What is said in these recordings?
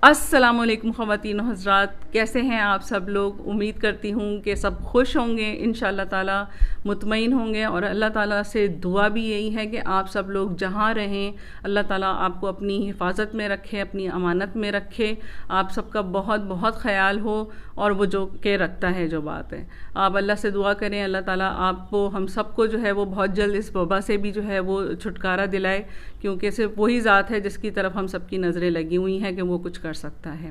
السلام علیکم خواتین و حضرات، کیسے ہیں آپ سب لوگ؟ امید کرتی ہوں کہ سب خوش ہوں گے، انشاءاللہ تعالی مطمئن ہوں گے، اور اللہ تعالیٰ سے دعا بھی یہی ہے کہ آپ سب لوگ جہاں رہیں اللہ تعالیٰ آپ کو اپنی حفاظت میں رکھے، اپنی امانت میں رکھے، آپ سب کا بہت بہت خیال ہو، اور وہ جو کہ رکھتا ہے جو بات ہے۔ آپ اللہ سے دعا کریں اللہ تعالیٰ آپ کو، ہم سب کو جو ہے وہ بہت جلد اس وبا سے بھی جو ہے وہ چھٹکارا دلائے، کیونکہ صرف وہی ذات ہے جس کی طرف ہم سب کی نظریں لگی ہوئی ہیں کہ وہ کچھ کر سکتا ہے۔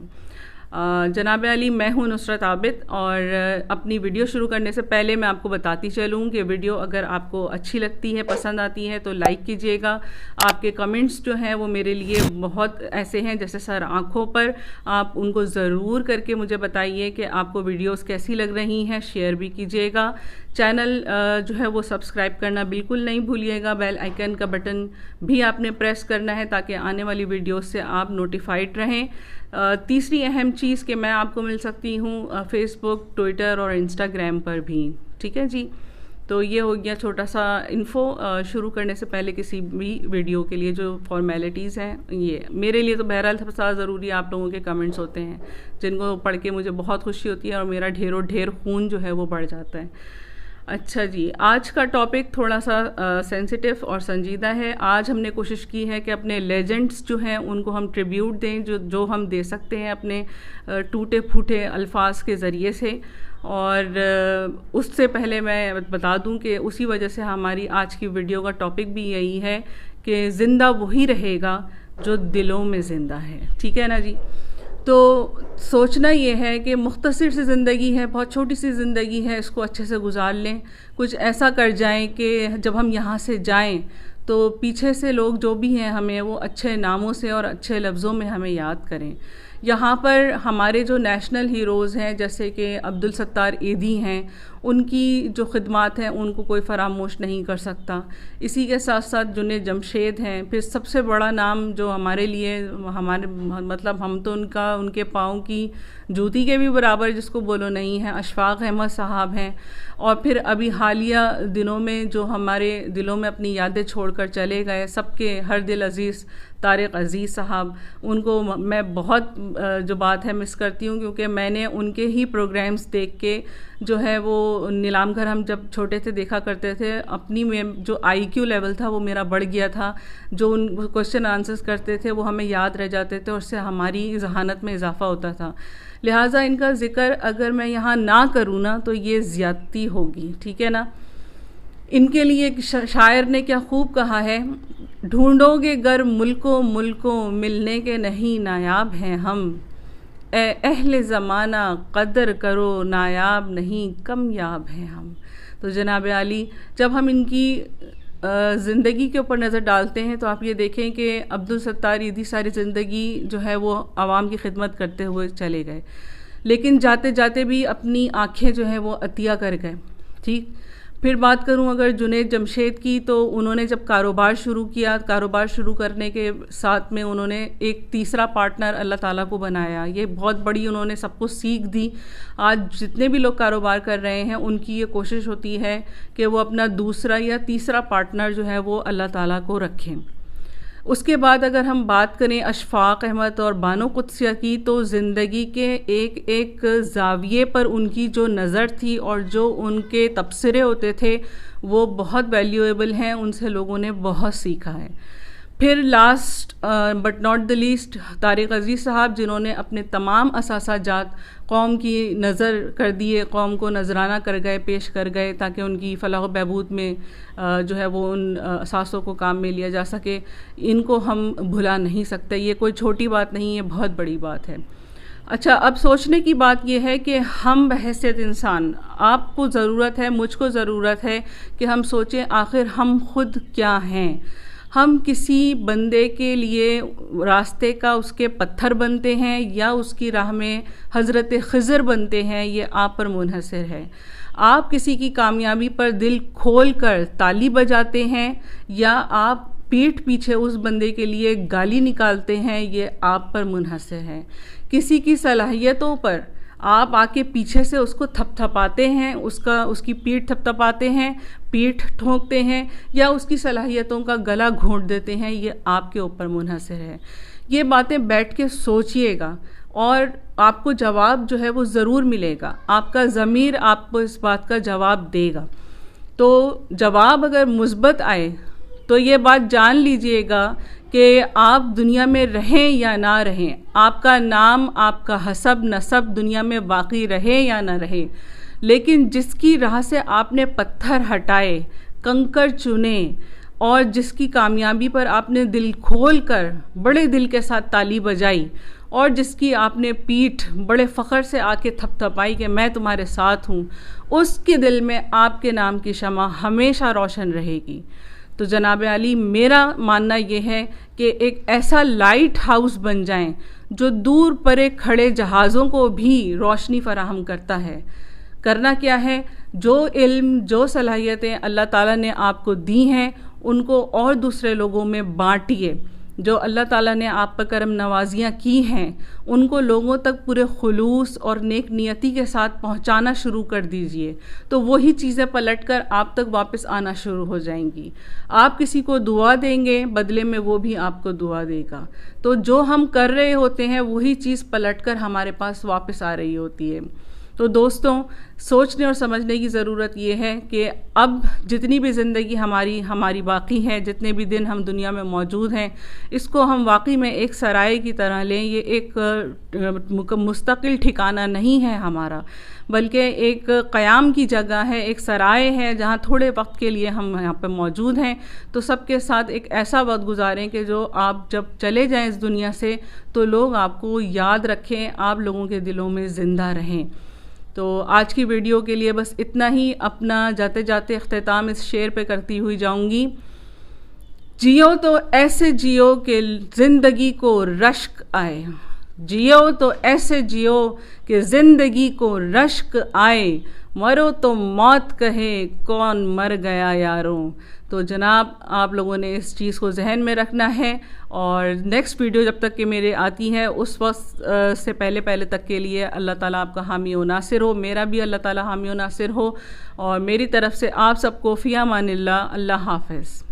جناب علی، میں ہوں نصرت عابد، اور اپنی ویڈیو شروع کرنے سے پہلے میں آپ کو بتاتی چلوں کہ ویڈیو اگر آپ کو اچھی لگتی ہے، پسند آتی ہے تو لائک کیجئے گا۔ آپ کے کمنٹس جو ہیں وہ میرے لیے بہت ایسے ہیں جیسے سر آنکھوں پر، آپ ان کو ضرور کر کے مجھے بتائیے کہ آپ کو ویڈیوز کیسی لگ رہی ہیں، شیئر بھی کیجئے گا۔ چینل جو ہے وہ سبسکرائب کرنا بالکل نہیں بھولیے گا، بیل آئیکن کا بٹن بھی آپ نے پریس کرنا ہے تاکہ آنے والی ویڈیوز سے آپ نوٹیفائڈ رہیں۔ تیسری اہم چیز کہ میں آپ کو مل سکتی ہوں فیس بک، ٹویٹر اور انسٹاگرام پر بھی، ٹھیک ہے جی۔ تو یہ ہو گیا چھوٹا سا انفو۔ شروع کرنے سے پہلے کسی بھی ویڈیو کے لیے جو فارمیلٹیز ہیں، یہ میرے لیے تو بہرحال سب سے زیادہ ضروری آپ لوگوں کے کمنٹس ہوتے ہیں، جن کو پڑھ کے مجھے بہت خوشی ہوتی ہے اور میرا ڈھیروں ڈھیر خون جو ہے وہ بڑھ جاتا ہے۔ اچھا جی، آج کا ٹاپک تھوڑا سا سینسیٹیو اور سنجیدہ ہے۔ آج ہم نے کوشش کی ہے کہ اپنے لیجنڈز جو ہیں ان کو ہم ٹریبیوٹ دیں، جو ہم دے سکتے ہیں اپنے ٹوٹے پھوٹے الفاظ کے ذریعے سے۔ اور اس سے پہلے میں بتا دوں کہ اسی وجہ سے ہماری آج کی ویڈیو کا ٹاپک بھی یہی ہے کہ زندہ وہی رہے گا جو دلوں میں زندہ ہے، ٹھیک ہے نا جی۔ تو سوچنا یہ ہے کہ مختصر سی زندگی ہے، بہت چھوٹی سی زندگی ہے، اس کو اچھے سے گزار لیں، کچھ ایسا کر جائیں کہ جب ہم یہاں سے جائیں تو پیچھے سے لوگ جو بھی ہیں ہمیں وہ اچھے ناموں سے اور اچھے لفظوں میں ہمیں یاد کریں۔ یہاں پر ہمارے جو نیشنل ہیروز ہیں جیسے کہ عبدالستار ایدھی ہیں، ان کی جو خدمات ہیں ان کو کوئی فراموش نہیں کر سکتا۔ اسی کے ساتھ ساتھ جنید جمشید ہیں، پھر سب سے بڑا نام جو ہمارے لیے مطلب ہم تو ان کے پاؤں کی جوتی کے بھی برابر جس کو بولو نہیں ہے، اشفاق احمد صاحب ہیں۔ اور پھر ابھی حالیہ دنوں میں جو ہمارے دلوں میں اپنی یادیں چھوڑ کر چلے گئے، سب کے ہر دل عزیز طارق عزیز صاحب، ان کو میں بہت جو بات ہے مس کرتی ہوں، کیونکہ میں نے ان کے ہی پروگرامز دیکھ کے جو ہے وہ نیلام گھر ہم جب چھوٹے تھے دیکھا کرتے تھے، اپنی میں جو آئی کیو لیول تھا وہ میرا بڑھ گیا تھا، جو ان کوشچن آنسرز کرتے تھے وہ ہمیں یاد رہ جاتے تھے اور اس سے ہماری ذہانت میں اضافہ ہوتا تھا۔ لہٰذا ان کا ذکر اگر میں یہاں نہ کروں نا تو یہ زیادتی ہوگی، ٹھیک ہے نا۔ ان کے لیے ایک شاعر نے کیا خوب کہا ہے، ڈھونڈو گے گر ملکوں ملنے کے نہیں نایاب ہیں ہم، اے اہل زمانہ قدر کرو نایاب نہیں کمیاب ہیں ہم۔ تو جناب علی، جب ہم ان کی زندگی کے اوپر نظر ڈالتے ہیں تو آپ یہ دیکھیں کہ عبدالستار ایدھی ساری زندگی جو ہے وہ عوام کی خدمت کرتے ہوئے چلے گئے، لیکن جاتے جاتے بھی اپنی آنکھیں جو ہیں وہ عطیہ کر گئے، ٹھیک۔ پھر بات کروں اگر جنید جمشید کی، تو انہوں نے جب کاروبار شروع کیا، کاروبار شروع کرنے کے ساتھ میں انہوں نے ایک تیسرا پارٹنر اللہ تعالیٰ کو بنایا، یہ بہت بڑی انہوں نے سب کو سیکھ دی۔ آج جتنے بھی لوگ کاروبار کر رہے ہیں ان کی یہ کوشش ہوتی ہے کہ وہ اپنا دوسرا یا تیسرا پارٹنر جو ہے وہ اللہ تعالیٰ کو رکھیں۔ اس کے بعد اگر ہم بات کریں اشفاق احمد اور بانو قدسیہ کی، تو زندگی کے ایک ایک زاویے پر ان کی جو نظر تھی اور جو ان کے تبصرے ہوتے تھے وہ بہت ویلیویبل ہیں، ان سے لوگوں نے بہت سیکھا ہے۔ پھر last but not the least Tariq Aziz sahab, جنہوں نے اپنے تمام اثاثہ جات قوم کی نظر کر دیے، قوم کو نذرانہ کر گئے، پیش کر گئے تاکہ ان کی فلاح و بہبود میں جو ہے وہ ان اثاثوں کو کام میں لیا جا سکے۔ ان کو ہم بھلا نہیں سکتے، یہ کوئی چھوٹی بات نہیں ہے، بہت بڑی بات ہے۔ اچھا، اب سوچنے کی بات یہ ہے کہ ہم بحیثیت انسان، آپ کو ضرورت ہے، مجھ کو ضرورت ہے کہ ہم سوچیں آخر ہم خود کیا ہیں۔ ہم کسی بندے کے لیے راستے کا اس کے پتھر بنتے ہیں یا اس کی راہ میں حضرت خضر بنتے ہیں، یہ آپ پر منحصر ہے۔ آپ کسی کی کامیابی پر دل کھول کر تالی بجاتے ہیں یا آپ پیٹھ پیچھے اس بندے کے لیے گالی نکالتے ہیں، یہ آپ پر منحصر ہے۔ کسی کی صلاحیتوں پر آپ آ کے پیچھے سے اس کو تھپ تھپاتے ہیں، اس کی پیٹھ تھپ تھپاتے ہیں، پیٹھ ٹھونکتے ہیں، یا اس کی صلاحیتوں کا گلا گھونٹ دیتے ہیں، یہ آپ کے اوپر منحصر ہے۔ یہ باتیں بیٹھ کے سوچئے گا اور آپ کو جواب جو ہے وہ ضرور ملے گا. آپ کا ضمیر آپ کو اس بات کا جواب دے گا. تو جواب اگر مثبت آئے تو یہ بات جان لیجئے گا کہ آپ دنیا میں رہیں یا نہ رہیں، آپ کا نام، آپ کا حسب نسب دنیا میں باقی رہے یا نہ رہے، لیکن جس کی راہ سے آپ نے پتھر ہٹائے، کنکر چنے، اور جس کی کامیابی پر آپ نے دل کھول کر بڑے دل کے ساتھ تالی بجائی، اور جس کی آپ نے پیٹھ بڑے فخر سے آ کے تھپ تھپائی کہ میں تمہارے ساتھ ہوں، اس کے دل میں آپ کے نام کی شمع ہمیشہ روشن رہے گی. تو جناب علی، میرا ماننا یہ ہے کہ ایک ایسا لائٹ ہاؤس بن جائیں جو دور پرے کھڑے جہازوں کو بھی روشنی فراہم کرتا ہے. کرنا کیا ہے؟ جو علم، جو صلاحیتیں اللہ تعالیٰ نے آپ کو دی ہیں ان کو اور دوسرے لوگوں میں بانٹیے. جو اللہ تعالیٰ نے آپ پر کرم نوازیاں کی ہیں ان کو لوگوں تک پورے خلوص اور نیک نیتی کے ساتھ پہنچانا شروع کر دیجئے، تو وہی چیزیں پلٹ کر آپ تک واپس آنا شروع ہو جائیں گی. آپ کسی کو دعا دیں گے، بدلے میں وہ بھی آپ کو دعا دے گا. تو جو ہم کر رہے ہوتے ہیں وہی چیز پلٹ کر ہمارے پاس واپس آ رہی ہوتی ہے. تو دوستوں، سوچنے اور سمجھنے کی ضرورت یہ ہے کہ اب جتنی بھی زندگی ہماری باقی ہے، جتنے بھی دن ہم دنیا میں موجود ہیں، اس کو ہم واقعی میں ایک سرائے کی طرح لیں. یہ ایک مستقل ٹھکانہ نہیں ہے ہمارا، بلکہ ایک قیام کی جگہ ہے، ایک سرائے ہے جہاں تھوڑے وقت کے لیے ہم یہاں پہ موجود ہیں. تو سب کے ساتھ ایک ایسا وقت گزاریں کہ جو آپ جب چلے جائیں اس دنیا سے تو لوگ آپ کو یاد رکھیں، آپ لوگوں کے دلوں میں زندہ رہیں. تو آج کی ویڈیو کے لیے بس اتنا ہی. اپنا جاتے جاتے اختتام اس شعر پہ کرتی ہوئی جاؤں گی. جیو تو ایسے جیو کہ زندگی کو رشک آئے، جیو تو ایسے جیو کہ زندگی کو رشک آئے، مرو تو موت کہے کون مر گیا یاروں. تو جناب، آپ لوگوں نے اس چیز کو ذہن میں رکھنا ہے، اور نیکسٹ ویڈیو جب تک کہ میرے آتی ہے اس وقت سے پہلے تک کے لیے اللہ تعالیٰ آپ کا حامی و ناصر ہو، میرا بھی اللہ تعالیٰ حامی و ناصر ہو، اور میری طرف سے آپ سب کو فی امان اللہ. اللہ حافظ.